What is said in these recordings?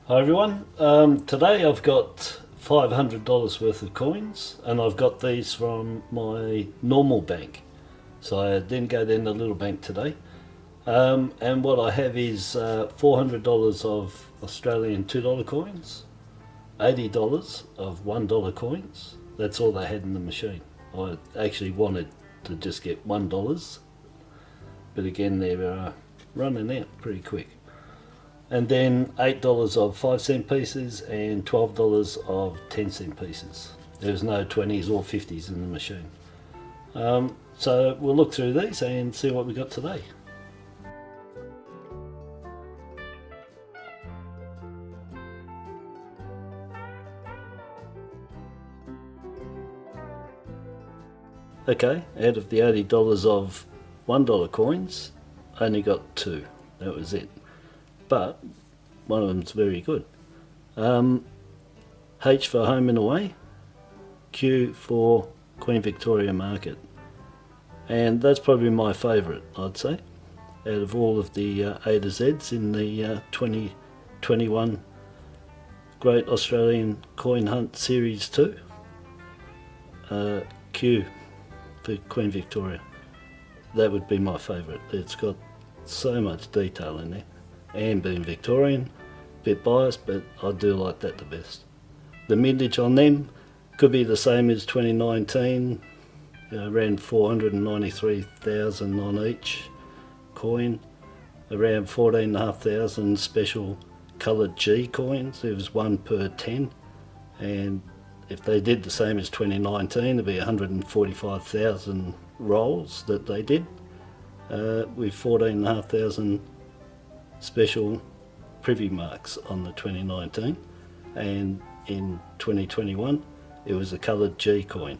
Hi everyone, today I've got $500 worth of coins and I've got these from my normal bank. So I didn't go in the little bank today. And what I have is $400 of Australian $2 coins, $80 of $1 coins. That's all they had in the machine. I actually wanted to just get $1, but again they're running out pretty quick. And then $8 of 5-cent pieces and $12 of 10-cent pieces. There's no 20s or 50s in the machine. So we'll look through these and see what we got today. Okay, out of the $80 of $1 coins, I only got 2. That was it. But one of them's very good. H for home and away, Q for Queen Victoria Market, and that's probably my favourite, I'd say, out of all of the A to Z's in the 2021 Great Australian Coin Hunt Series 2. Q for Queen Victoria, that would be my favourite. It's got so much detail in there. And being Victorian, a bit biased, but I do like that the best. The mintage on them could be the same as 2019, around 493,000 on each coin, around 14,500 special coloured G coins. There was 1 per 10, and if they did the same as 2019, it'd be 145,000 rolls that they did, with 14,500 special privy marks on the 2019, and in 2021 it was a coloured G coin.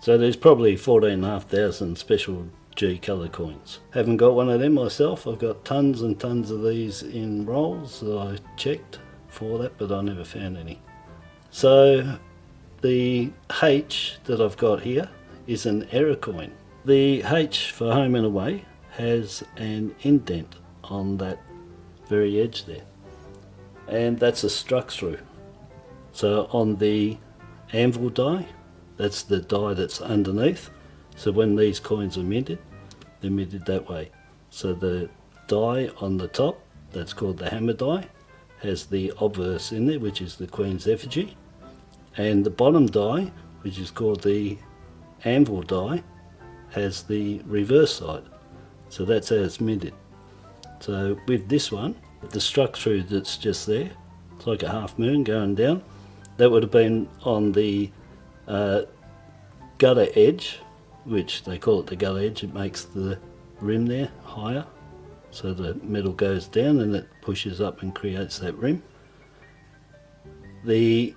So there's probably 14,500 special G colour coins. Haven't got one of them myself. I've got tons and tons of these in rolls that I checked for that, but I never found any. So the H that I've got here is an error coin. The H for home and away has an indent on that very edge there, and that's a struck through. So on the anvil die, that's the die that's underneath. So when these coins are minted, they're minted that way. So the die on the top, that's called the hammer die, has the obverse in there, which is the Queen's effigy, and the bottom die, which is called the anvil die, has the reverse side. So that's how it's minted. So with this one, the struck through that's just there, it's like a half moon going down, that would have been on the gutter edge, which they call it the gutter edge. It makes the rim there higher, so the metal goes down and it pushes up and creates that rim. That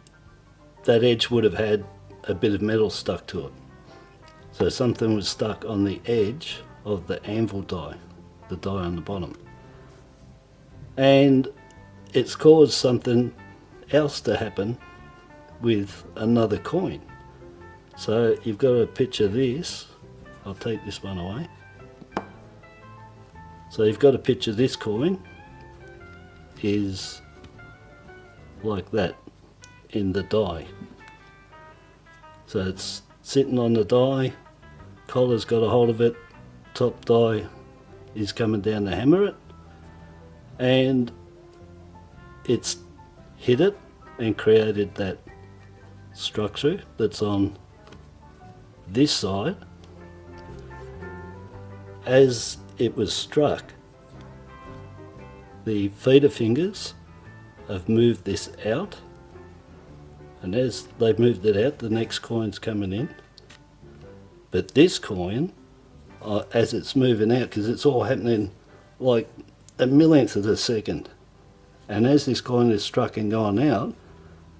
edge would have had a bit of metal stuck to it. So something was stuck on the edge of the anvil die, the die on the bottom. And it's caused something else to happen with another coin. So you've got to picture this. I'll take this one away. So you've got to picture this coin is like that in the die. So it's sitting on the die, collar's got a hold of it, top die is coming down to hammer it, and it's hit it and created that structure that's on this side. As it was struck, the feeder fingers have moved this out, and as they've moved it out, the next coin's coming in. But this coin, as it's moving out, because it's all happening like a millionth of a second, and as this coin is struck and gone out,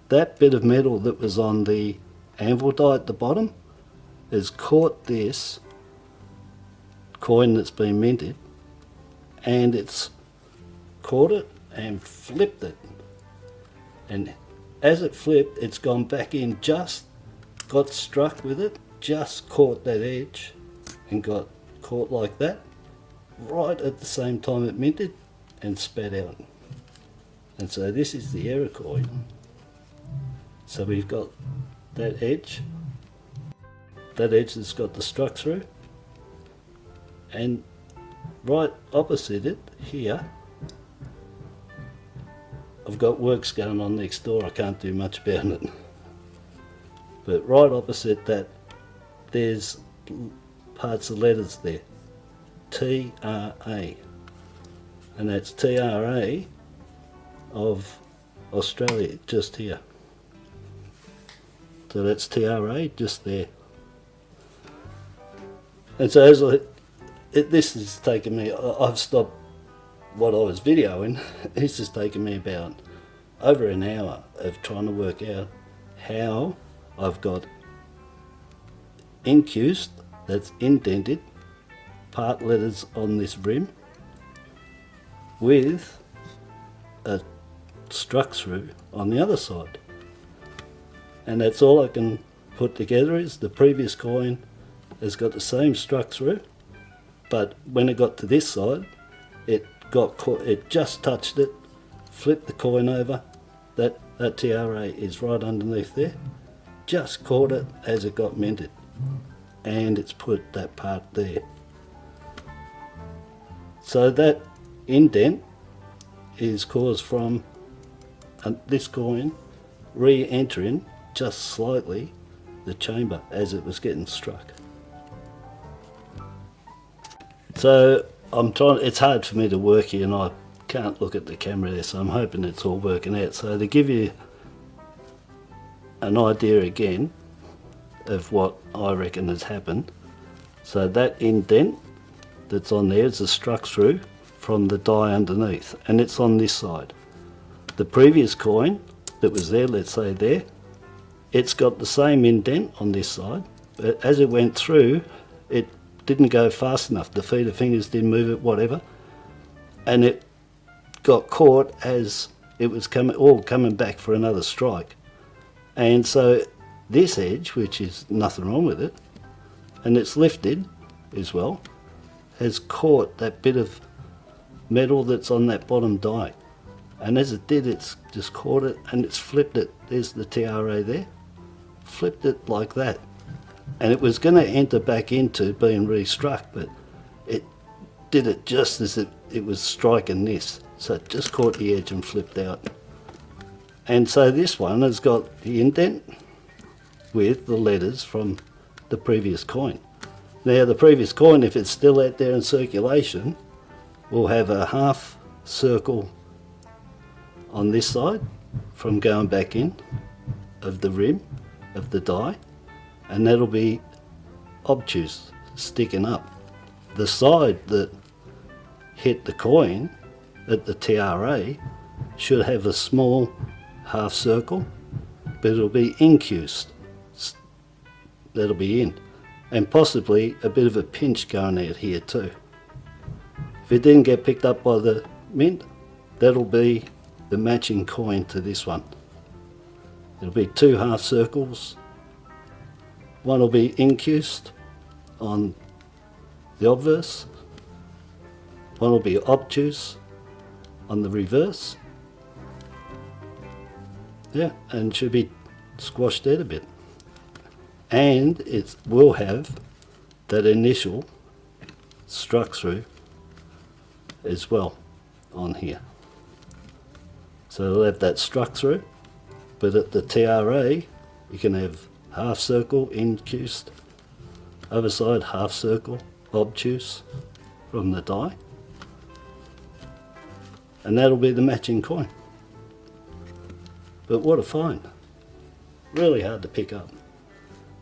that bit of metal that was on the anvil die at the bottom has caught this coin that's been minted, and it's caught it and flipped it, and as it flipped, it's gone back in, just got struck with it, just caught that edge and got caught like that right at the same time it minted and spat out. And so this is the error coin. So we've got that edge that's got the struck through, and right opposite it here, I've got works going on next door, I can't do much about it. But right opposite that, there's parts of letters there, TRA, and that's TRA of Australia, just here. So that's TRA just there. And so as this has taken me, I've stopped what I was videoing. This has taken me about over an hour of trying to work out how I've got incused, that's indented, part letters on this rim with a struck through on the other side. And that's all I can put together is the previous coin has got the same struck through, but when it got to this side, it got caught, it just touched it, flipped the coin over, that TRA is right underneath there, just caught it as it got minted, and it's put that part there. So that indent is caused from this coin re-entering just slightly the chamber as it was getting struck. So I'm trying, it's hard for me to work here and I can't look at the camera there, so I'm hoping it's all working out. So to give you an idea again of what I reckon has happened, so that indent that's on there is a struck through from the die underneath, and it's on this side. The previous coin that was there, let's say there, it's got the same indent on this side, but as it went through, it didn't go fast enough. The feet of fingers didn't move it, whatever, and it got caught as it was coming back for another strike. And so this edge, which is nothing wrong with it, and it's lifted as well, has caught that bit of metal that's on that bottom die. And as it did, it's just caught it and it's flipped it. There's the TRA there. Flipped it like that. And it was going to enter back into being re-struck, but it did it just as it was striking this. So it just caught the edge and flipped out. And so this one has got the indent with the letters from the previous coin. Now the previous coin, if it's still out there in circulation, will have a half circle on this side from going back in of the rim of the die, and that'll be obtuse, sticking up. The side that hit the coin at the TRA should have a small half circle, but it'll be incused, that'll be in, and possibly a bit of a pinch going out here too. If it didn't get picked up by the mint, that'll be the matching coin to this one. It'll be two half circles. One will be incused on the obverse, one will be obtuse on the reverse. Yeah, and should be squashed out a bit. And it will have that initial struck through as well on here. So it'll have that struck through, but at the TRA you can have half circle incused, other side half circle obtuse from the die, and that'll be the matching coin. But what a find. Really hard to pick up.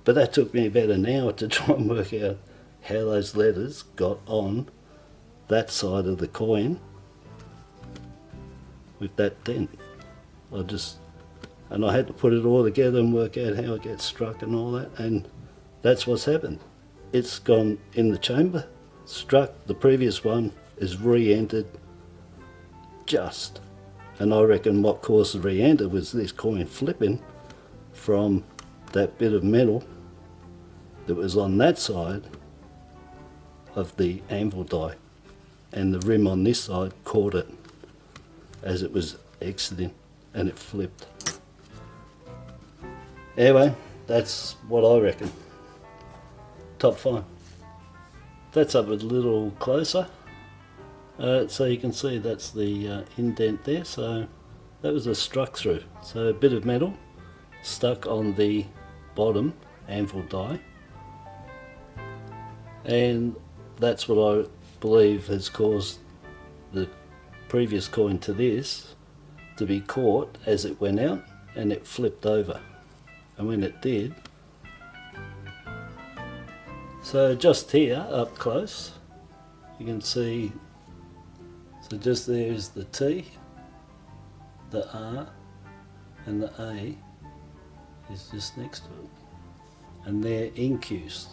But that took me about an hour to try and work out how those letters got on that side of the coin with that dent. And I had to put it all together and work out how it gets struck and all that, and that's what's happened. It's gone in the chamber, struck, the previous one is re-entered just. And I reckon what caused the re-enter was this coin flipping from that bit of metal that was on that side of the anvil die, and the rim on this side caught it as it was exiting and it flipped. Anyway, that's what I reckon. Top 5. That's up a little closer. So you can see that's the indent there. So that was a struck through. So a bit of metal stuck on the bottom anvil die. And that's what I believe has caused the previous coin to this to be caught as it went out, and it flipped over. And when it did, so just here up close you can see, so just there is the T, the R and the A is just next to it, and they're incused.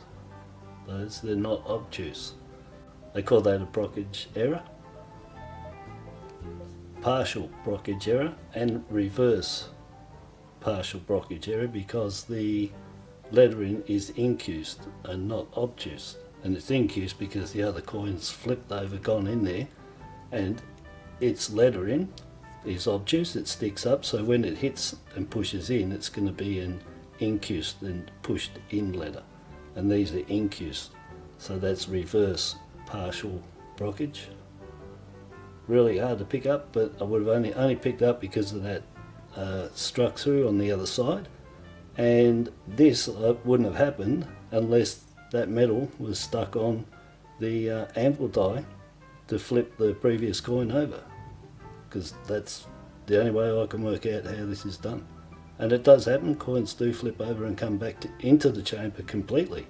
They're not obtuse. They call that a Brockage error, partial Brockage error, and reverse partial Brockage error, because the lettering is incused and not obtuse. And it's incused because the other coin's flipped over, gone in there, and its lettering is obtuse, it sticks up, so when it hits and pushes in, it's going to be an incused and pushed in letter. And these are incused, so that's reverse partial Brockage. Really hard to pick up, but I would have only picked up because of that struck through on the other side. And this wouldn't have happened unless that metal was stuck on the anvil die to flip the previous coin over, because that's the only way I can work out how this is done. And it does happen, coins do flip over and come back into the chamber completely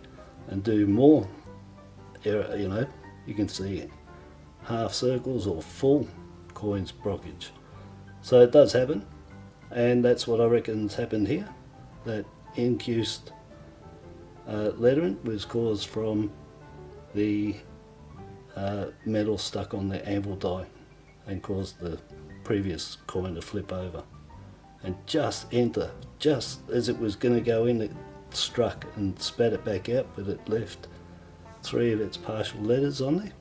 and do more error, you know, you can see half circles or full coins Brockage. So it does happen, and that's what I reckon's happened here. That incused lettering was caused from the metal stuck on the anvil die and caused the previous coin to flip over. And just as it was going to go in, it struck and spat it back out, but it left 3 of its partial letters on there,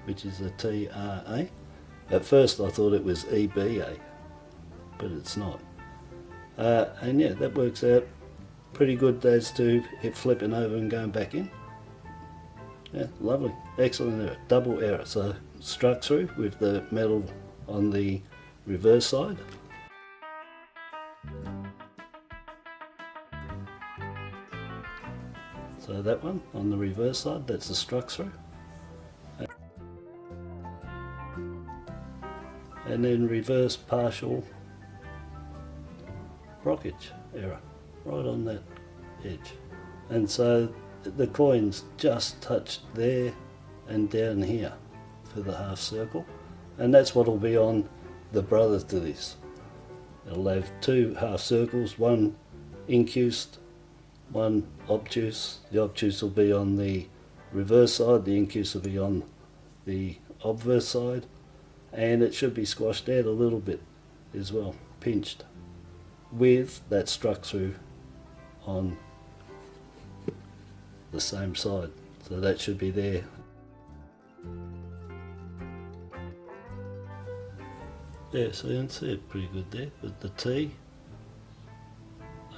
which is a TRA. At first I thought it was EBA, but it's not. And yeah, that works out pretty good as to it flipping over and going back in. Yeah, lovely, excellent error, double error. So struck through with the metal on the reverse side. So that one on the reverse side, that's a struck through. And then reverse partial Brockage error right on that edge. And so the coins just touched there and down here for the half circle, and that's what will be on the brothers to this. It'll have 2 half circles, one incused, one obtuse. The obtuse will be on the reverse side, the incused will be on the obverse side, and it should be squashed out a little bit as well, pinched, with that struck through on the same side. So that should be there. Yeah, so you can see it pretty good there with the T,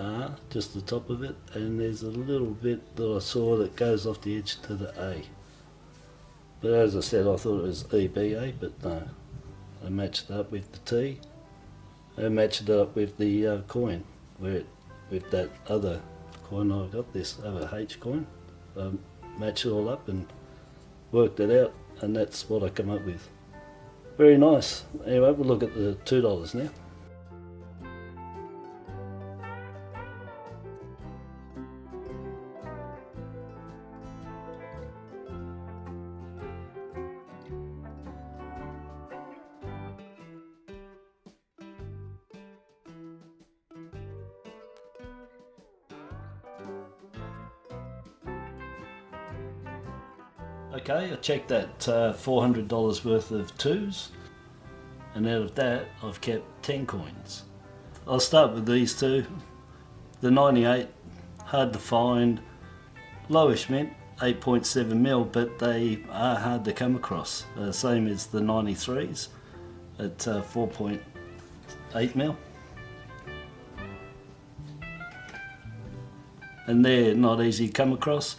R, just the top of it, and there's a little bit that I saw that goes off the edge to the A. But as I said, I thought it was EBA, but no. I matched it up with the T. I matched it up with the coin, with that other coin I got, this other H coin. I matched it all up and worked it out, and that's what I come up with. Very nice. Anyway, we'll look at the $2 now. Okay, I checked that $400 worth of 2s, and out of that I've kept 10 coins. I'll start with these 2. The 98, hard to find, lowish mint, 8.7mm, but they are hard to come across. Same as the 93s at 4.3 8mm. And they're not easy to come across.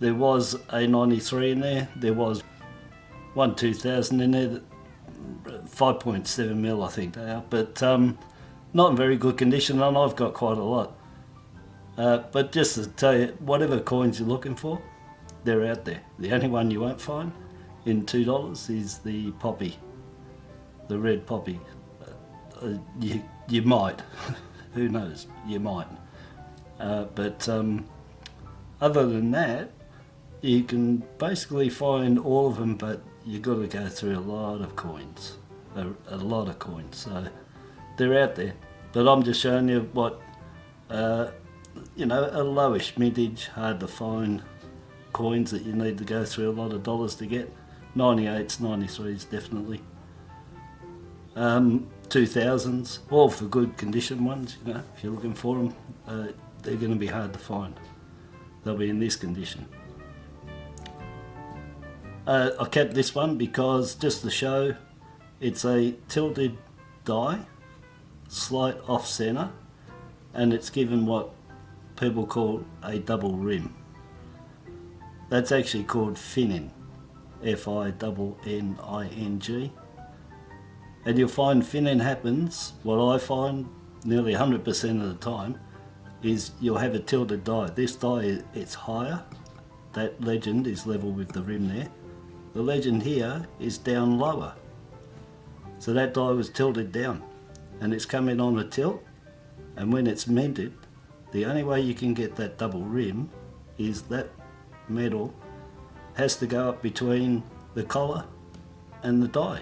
There was a 93 in there, there was one 2000 in there, 5.7mm I think they are, but not in very good condition, and I've got quite a lot. But just to tell you, whatever coins you're looking for, they're out there. The only one you won't find in $2 is the poppy, the red poppy. You might, who knows, you might. But other than that, you can basically find all of them, but you've got to go through a lot of coins, a lot of coins. So they're out there, but I'm just showing you what, you know, a lowish mintage, hard to find coins that you need to go through a lot of dollars to get. 98s, 93s definitely. 2000s, all for good condition ones, you know, if you're looking for them, they're going to be hard to find. They'll be in this condition. I kept this one because, just to show, it's a tilted die, slight off centre, and it's given what people call a double rim. That's actually called finning, F-I-N-N-I-N-G. And you'll find finning happens, what I find nearly 100% of the time, is you'll have a tilted die. This die, it's higher, that legend is level with the rim there. The legend here is down lower. So that die was tilted down, and it's coming on a tilt, and when it's minted, the only way you can get that double rim is that metal has to go up between the collar and the die.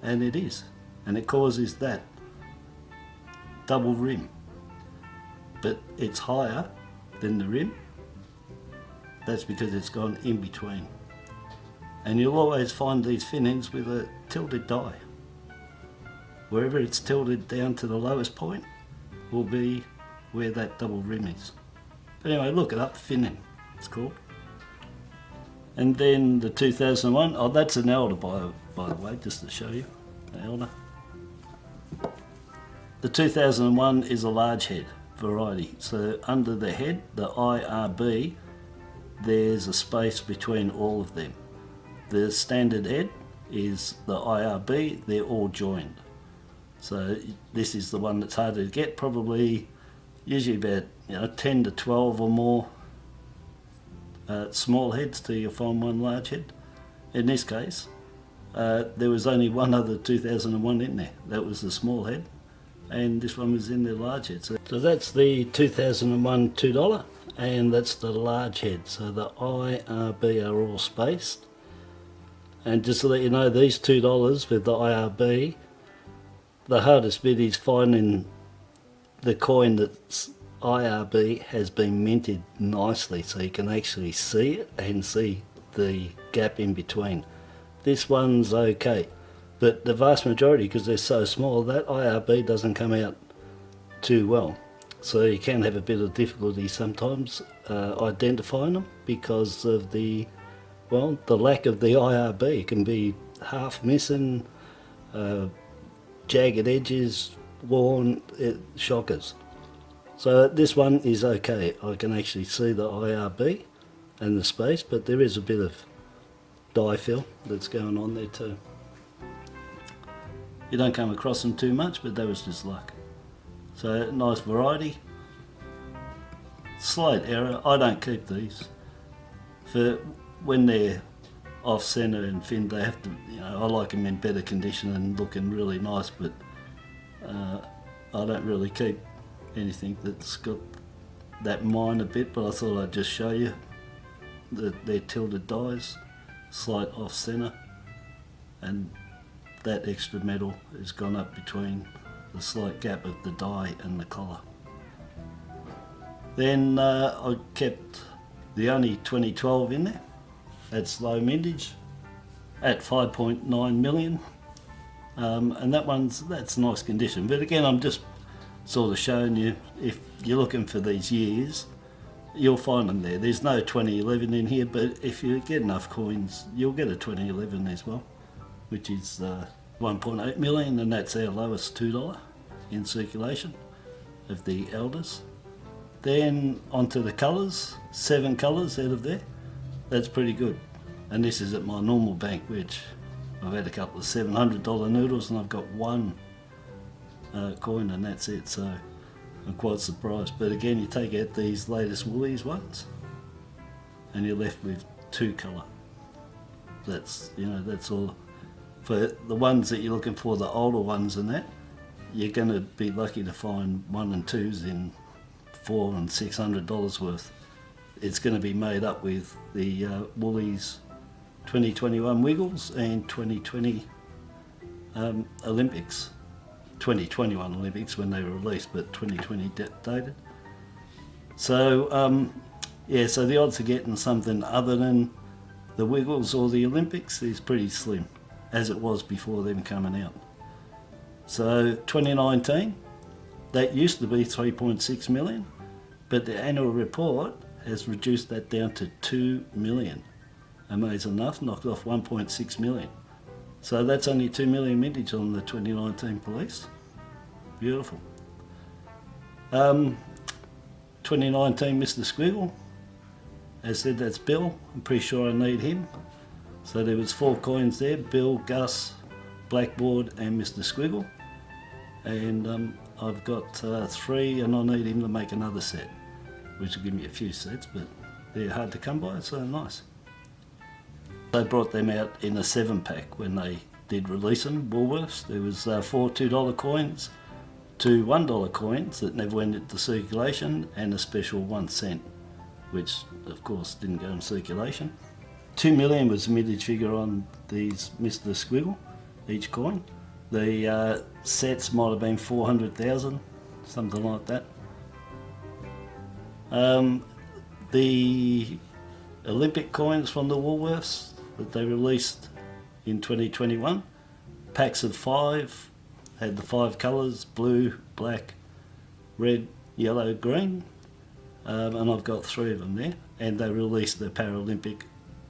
And it is, and it causes that double rim, but it's higher than the rim. That's because it's gone in between. And you'll always find these finnings with a tilted die. Wherever it's tilted down to the lowest point will be where that double rim is. But anyway, look it up, finning it's called. And then the 2001, oh, that's an elder by the way, just to show you, an elder. The 2001 is a large head variety. So under the head, the IRB, there's a space between all of them. The standard head is the IRB, they're all joined. So this is the one that's harder to get, probably usually about 10 to 12 or more small heads till you find one large head. In this case, there was only one other 2001 in there, that was the small head, and this one was in the large head. So that's the 2001 $2, and that's the large head. So the IRB are all spaced. And just to let you know, these $2 with the IRB, the hardest bit is finding the coin that's IRB has been minted nicely, so you can actually see it and see the gap in between. This one's okay, but the vast majority, because they're so small, that IRB doesn't come out too well. So you can have a bit of difficulty sometimes identifying them because of the lack of the IRB. It can be half missing, jagged edges, worn, shockers. So this one is okay. I can actually see the IRB and the space, but there is a bit of die fill that's going on there too. You don't come across them too much, but that was just luck. So nice variety. Slight error, I don't keep these. For when they're off centre and finned, they have to, I like them in better condition and looking really nice, but I don't really keep anything that's got that minor bit, but I thought I'd just show you that they're tilted dies, slight off centre, and that extra metal has gone up between the slight gap of the die and the collar. Then I kept the only 2012 in there. That's low mintage at 5.9 million, and that's nice condition. But again, I'm just sort of showing you, if you're looking for these years, you'll find them there. There's no 2011 in here, but if you get enough coins, you'll get a 2011 as well, which is 1.8 million, and that's our lowest $2 in circulation of the elders. Then onto the colours, 7 colours out of there. That's pretty good. And this is at my normal bank, which I've had a couple of $700 noodles and I've got 1 coin and that's it. So I'm quite surprised. But again, you take out these latest Woolies ones and you're left with 2 colour. That's, you know, that's all. For the ones that you're looking for, the older ones and that, you're going to be lucky to find 1 and 2s in $400 and $600 worth. It's going to be made up with the Woolies 2021 Wiggles and 2020 Olympics. 2021 Olympics when they were released, but 2020 dated. So yeah, so the odds of getting something other than the Wiggles or the Olympics is pretty slim, as it was before them coming out. So 2019, that used to be 3.6 million, but the annual report has reduced that down to 2 million. Amazing enough, knocked off 1.6 million. So that's only 2 million mintage on the 2019 police. Beautiful. 2019 Mr. Squiggle. As said, that's Bill. I'm pretty sure I need him. So there was 4 coins there, Bill, Gus, Blackboard and Mr. Squiggle. And I've got 3 and I need him to make another set, which will give me a few sets, but they're hard to come by, so nice. They brought them out in a 7-pack when they did release them, Woolworths. There was 4 $2 coins, 2 $1 coins that never went into circulation, and a special 1 cent, which of course didn't go in circulation. 2 million was the mintage figure on these Mr. Squiggle, each coin. The sets might have been 400,000, something like that. The Olympic coins from the Woolworths that they released in 2021, packs of 5, had the 5 colours, blue, black, red, yellow, green, and I've got 3 of them there, and they released the Paralympic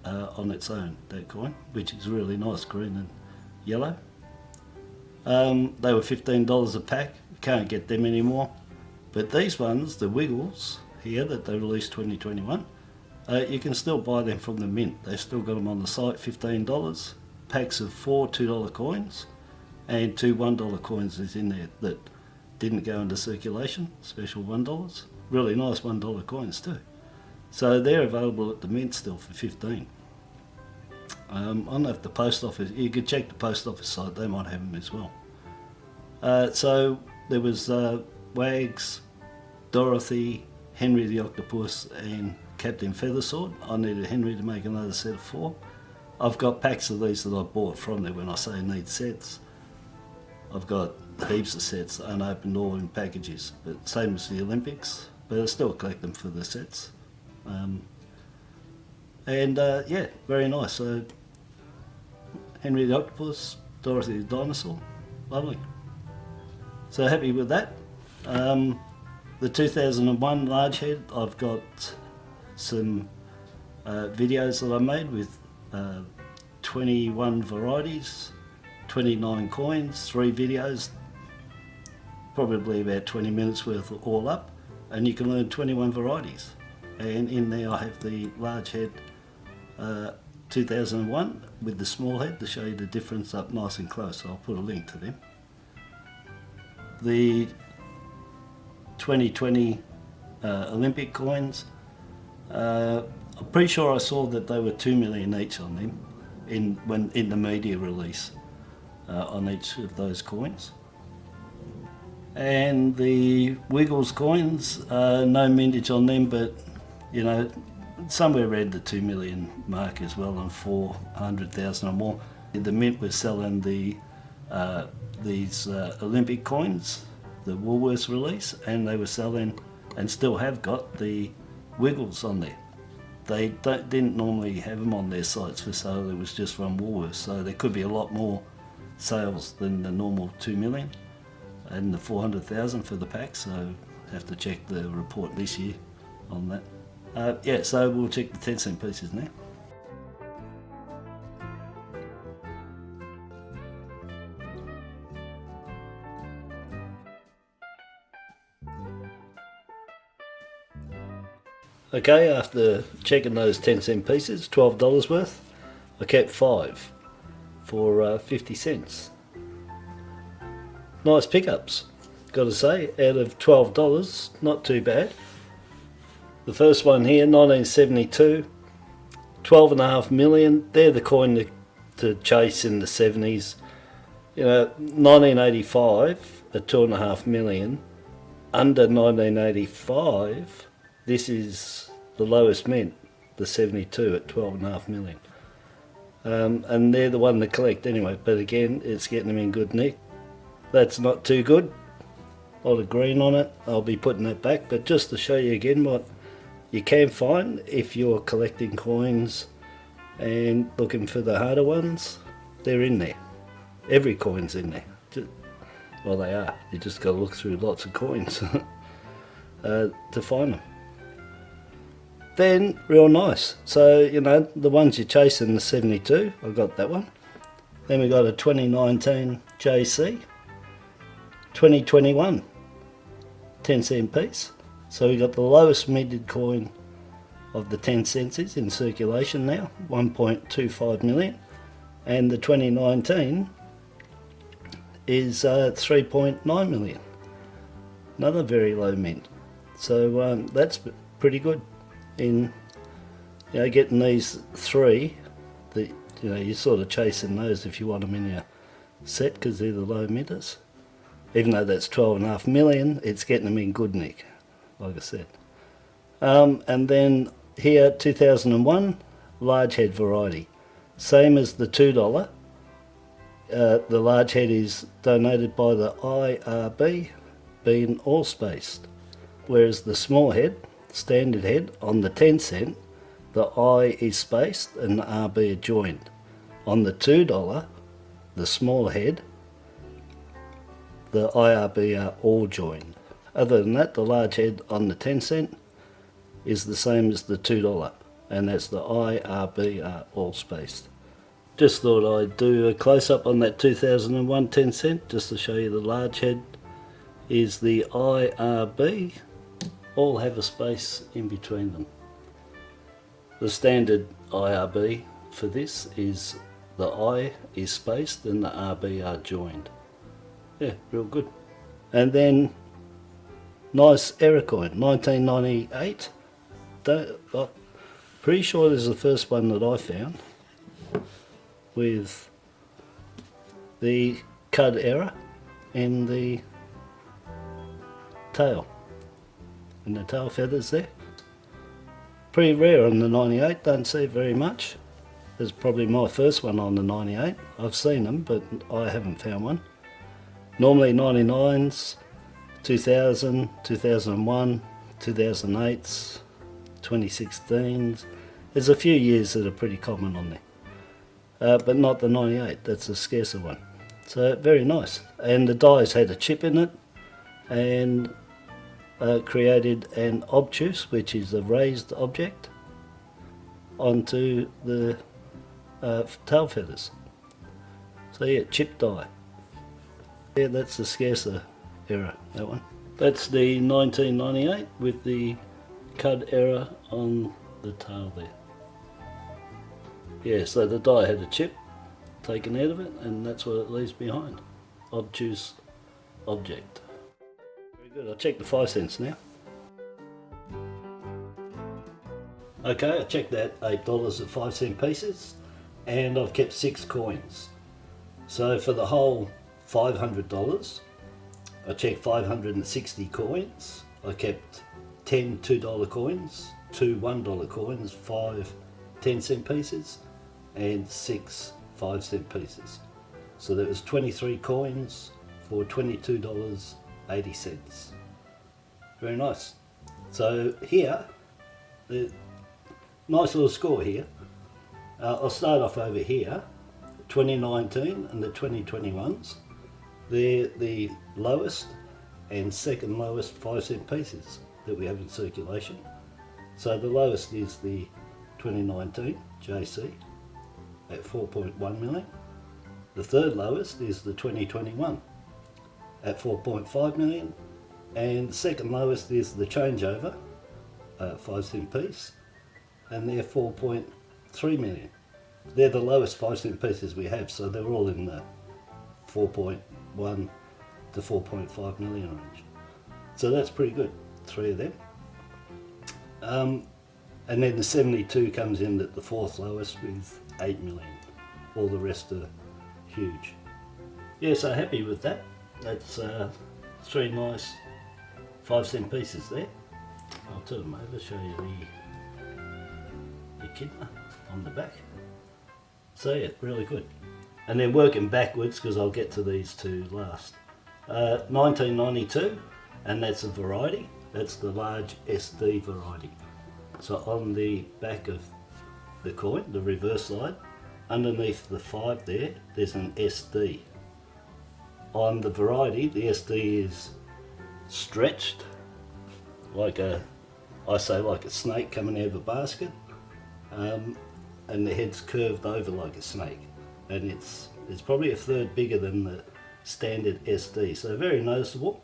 on its own, that coin, which is really nice, green and yellow. They were $15 a pack, can't get them anymore, but these ones, the Wiggles here that they released 2021, you can still buy them from the mint. They've still got them on the site, $15. Packs of 4 $2 coins and 2 $1 coins is in there that didn't go into circulation, special $1. Really nice $1 coins too. So they're available at the mint still for 15. I don't know if the post office, you could check the post office site, they might have them as well. So there was Wags, Dorothy, Henry the Octopus and Captain Feathersword. I needed Henry to make another set of 4. I've got packs of these that I bought from there when I say I need sets. I've got heaps of sets unopened or in packages, but same as the Olympics, but I still collect them for the sets. Yeah, very nice. So Henry the Octopus, Dorothy the Dinosaur, lovely. So happy with that. The 2001 large head, I've got some videos that I made with 21 varieties, 29 coins, 3 videos, probably about 20 minutes worth all up, and you can learn 21 varieties. And in there I have the large head 2001 with the small head to show you the difference up nice and close. So I'll put a link to them. The 2020 Olympic coins, I'm pretty sure I saw that they were 2 million each on them in the media release on each of those coins. And the Wiggles coins, no mintage on them, but you know, somewhere around the 2 million mark as well, and 400,000 or more. The mint was selling these Olympic coins, the Woolworths release, and they were selling, and still have got, the Wiggles on there. They didn't normally have them on their sites for sale, it was just from Woolworths, so there could be a lot more sales than the normal 2 million and the 400,000 for the pack, so have to check the report this year on that. Yeah, so we'll check the 10 cent pieces now. Okay, after checking those 10-cent pieces, $12 worth, I kept 5 for 50 cents. Nice pickups, gotta say, out of $12, not too bad. The first one here, 1972, 12.5 million. They're the coin to chase in the 70s. You know, 1985 at 2.5 million. Under 1985, this is the lowest mint, the 72 at 12.5 million. And they're the one to collect anyway, but again, it's getting them in good nick. That's not too good. A lot of green on it. I'll be putting that back, but just to show you again what you can find if you're collecting coins and looking for the harder ones, they're in there. Every coin's in there. Well, they are. You just got to look through lots of coins to find them. Then, real nice. So, you know, the ones you chase in the 72, I got that one. Then we got a 2019 JC, 2021, 10-cent piece. So we got the lowest minted coin of the 10 cents in circulation now, 1.25 million. And the 2019 is 3.9 million. Another very low mint. So that's pretty good in, you know, getting these three. That, you know, you're sort of chasing those if you want them in your set because they're the low minters. Even though that's 12.5 million, it's getting them in good nick, like I said. And then here, 2001, large head variety. Same as the $2. The large head is donated by the IRB, being all spaced. Whereas the small head, standard head, on the 10 cent, the I is spaced and the RB are joined. On the $2, the small head, the IRB are all joined. Other than that, the large head on the 10 cent is the same as the $2, and that's the IRB are all spaced. Just thought I'd do a close-up on that 2001 10 cent just to show you the large head is the IRB, all have a space in between them. The standard IRB for this is the I is spaced and the RB are joined. Yeah, real good. And then nice error coin, 1998. I'm pretty sure this is the first one that I found with the CUD error in the tail, and the tail feathers there. Pretty rare on the 98, don't see it very much. It's probably my first one on the 98. I've seen them, but I haven't found one. Normally 99s, 2000, 2001, 2008s, 2016s. There's a few years that are pretty common on there, but not the 98. That's a scarcer one. So very nice. And the dies had a chip in it, and created an obtuse, which is a raised object, onto the tail feathers. So yeah, chip die. Yeah, that's the scarcer error, that one. That's the 1998 with the CUD error on the tail there. Yeah, so the die had a chip taken out of it, and that's what it leaves behind. Obtuse object. Very good. I'll check the 5 cents now. Okay, I checked that $8 at 5 cent pieces, and I've kept 6 coins. So for the whole $500, I checked 560 coins. I kept 10 $2 coins, 2 $1 coins, 5 10-cent pieces, and 6 5-cent pieces. So there was 23 coins for $22.80. Very nice. So here, the nice little score here. I'll start off over here, 2019 and the 2021s. They're the lowest and second lowest 5-cent pieces that we have in circulation. So the lowest is the 2019 JC at 4.1 million. The third lowest is the 2021 at 4.5 million. And the second lowest is the changeover 5-cent piece, and they're 4.3 million. They're the lowest 5-cent pieces we have, so they're all in the 4.1 to 4.5 million range. So that's pretty good, 3 of them. And then the 72 comes in at the 4th lowest with 8 million. All the rest are huge. Yeah, so happy with that. That's 3 nice 5-cent pieces there. I'll turn them over, show you the echidna on the back. So yeah, really good. And then working backwards, because I'll get to these two last. 1992, and that's a variety. That's the large SD variety. So on the back of the coin, the reverse side, underneath the 5 there, there's an SD. On the variety, the SD is stretched like I say like a snake coming out of a basket, and the head's curved over like a snake, and it's probably a third bigger than the standard SD, so very noticeable.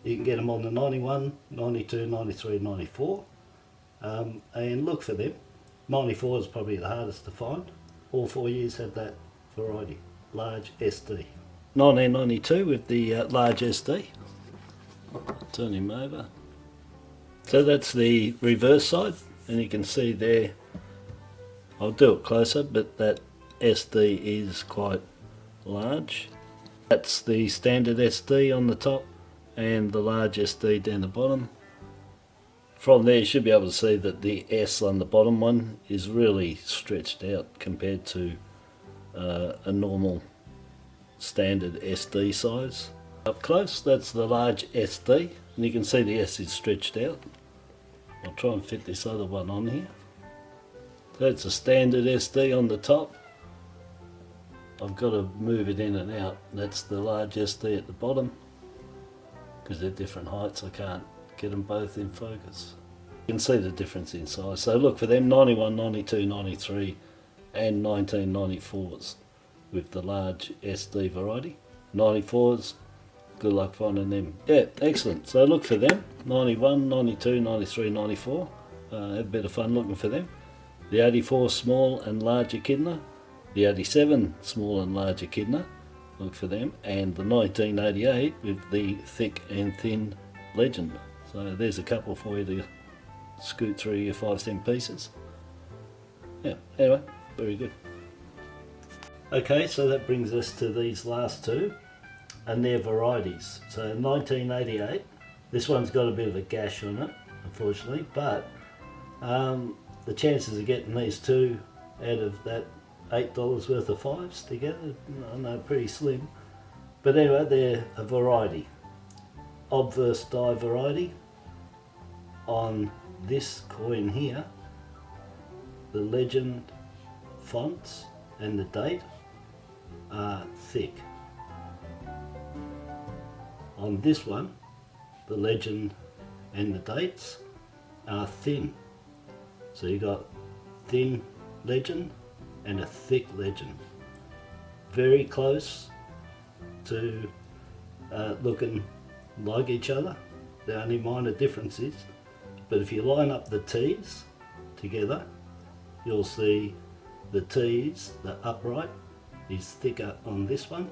You can get them on the 91, 92, 93, 94, and look for them. 94 is probably the hardest to find. All 4 years have that variety, large SD. 1992 with the large SD. Turn him over. So that's the reverse side, and you can see there, I'll do it closer, but that SD is quite large. That's the standard SD on the top and the large SD down the bottom. From there you should be able to see that the S on the bottom one is really stretched out compared to a normal standard SD size. Up close, that's the large SD, and you can see the S is stretched out. I'll try and fit this other one on here. So it's a standard SD on the top. I've got to move it in and out. That's the large SD at the bottom. Because they're different heights, I can't get them both in focus. You can see the difference in size. So look for them, 91, 92, 93 and 1994s with the large SD variety. 94s, good luck finding them. Yeah, excellent. So look for them, 91, 92, 93, 94. Have a bit of fun looking for them. The 84 small and large echidna. The 87 small and large echidna. Look for them. And the 1988 with the thick and thin legend. So there's a couple for you to scoot through your 5-cent pieces. Yeah, anyway, very good. Okay, so that brings us to these last two, and they're varieties. So 1988, this one's got a bit of a gash on it, unfortunately, but the chances of getting these two out of that $8 worth of 5s together, I know, pretty slim. But anyway, they're a variety. Obverse die variety. On this coin here, the legend fonts and the date are thick. On this one, the legend and the dates are thin. So you got thin legend and a thick legend. Very close to looking like each other. The only minor difference is, but if you line up the T's together, you'll see the T's, the upright, is thicker on this one,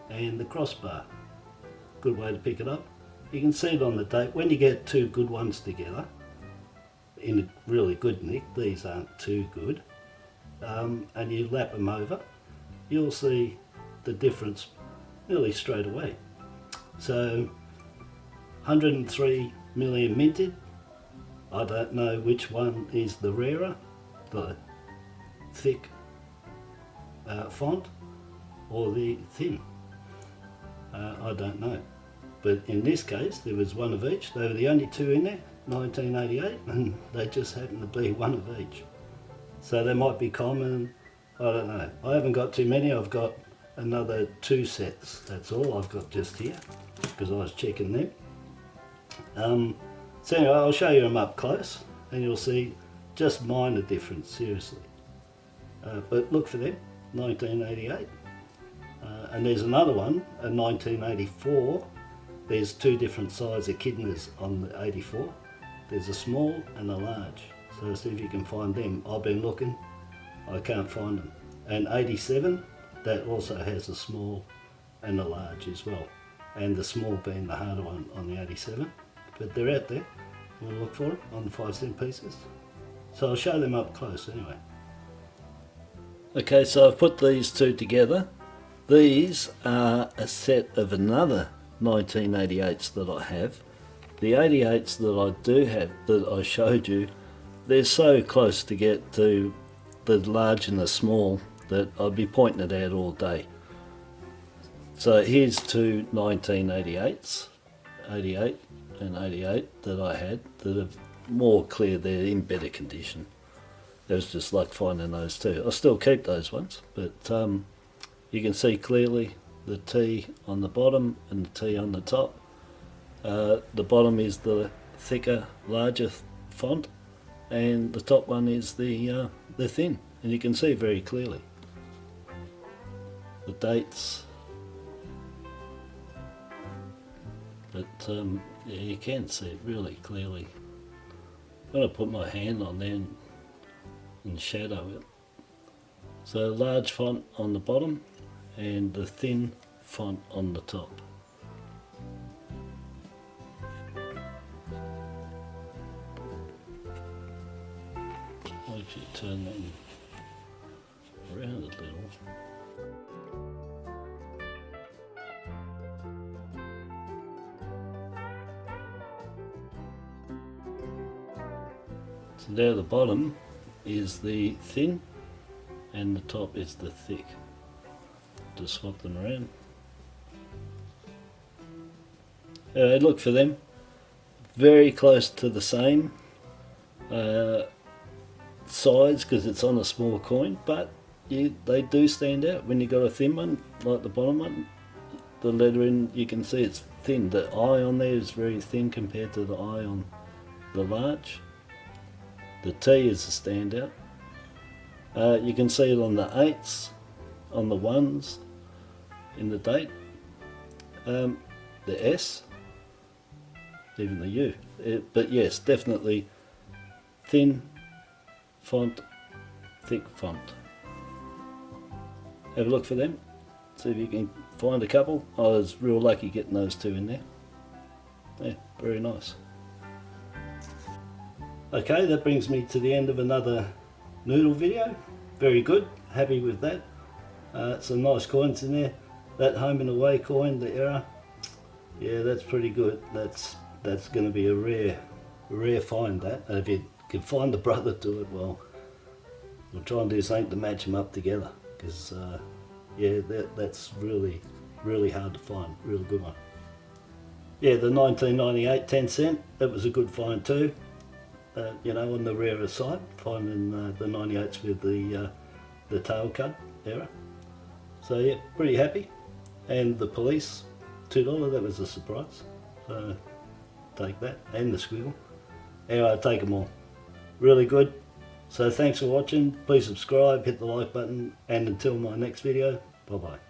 and the crossbar. Good way to pick it up. You can see it on the date. When you get two good ones together, in a really good nick, these aren't too good, and you lap them over, you'll see the difference nearly straight away. So 103 million minted. I don't know which one is the rarer, the thick font or the thin. I don't know, but in this case there was one of each. They were the only two in there, 1988, and they just happened to be one of each. So they might be common, I don't know. I haven't got too many. I've got another 2 sets, that's all I've got just here, because I was checking them. So anyway, I'll show you them up close and you'll see just minor difference, seriously. But look for them, 1988. And there's another one, a 1984. There's 2 different size echidnas on the 84. there's a small and a large. So see if you can find them. I've been looking, I can't find them. And 87, that also has a small and a large as well. And the small being the harder one on the 87. But they're out there, we'll look for it on the 5-cent pieces. So I'll show them up close anyway. Okay, so I've put these two together. These are a set of another 1988s that I have. The 88s that I do have, that I showed you, they're so close to get to the large and the small that I'd be pointing it out all day. So here's two 1988s, 88 and 88 that I had, that are more clear, they're in better condition. It was just like finding those two. I still keep those ones, but you can see clearly the T on the bottom and the T on the top. The bottom is the thicker, larger font, and the top one is the thin, and you can see very clearly the dates. But yeah, you can see it really clearly. I'm going to put my hand on there and shadow it. So large font on the bottom and the thin font on the top. I'll actually turn that around a little. So there the bottom is the thin and the top is the thick. Just swap them around. Anyway, look for them. Very close to the same size because it's on a small coin, but they do stand out. When you got a thin one, like the bottom one, the lettering, you can see it's thin. The I on there is very thin compared to the I on the large. The T is a standout. You can see it on the 8s, on the 1s, in the date. The S, even the U. But yes, definitely thin font, thick font. Have a look for them. See if you can find a couple. I was real lucky getting those two in there. Yeah, very nice. Okay, that brings me to the end of another Noodle video. Very good, happy with that. Some nice coins in there. That home and away coin, the Error, yeah, that's pretty good. That's going to be a rare find, that. And if you can find the brother to it, well, we'll try and do something to match them up together. Because yeah, that's really hard to find. Really good one. Yeah, the 1998 10-cent, that was a good find too. You know, on the rarer side, finding the 98s with the Tail CUD Error. So yeah, pretty happy. And the police, $2, that was a surprise. So take that, and the squiggle. Anyway, I take them all. Really good. So thanks for watching. Please subscribe, hit the like button, and until my next video, bye bye.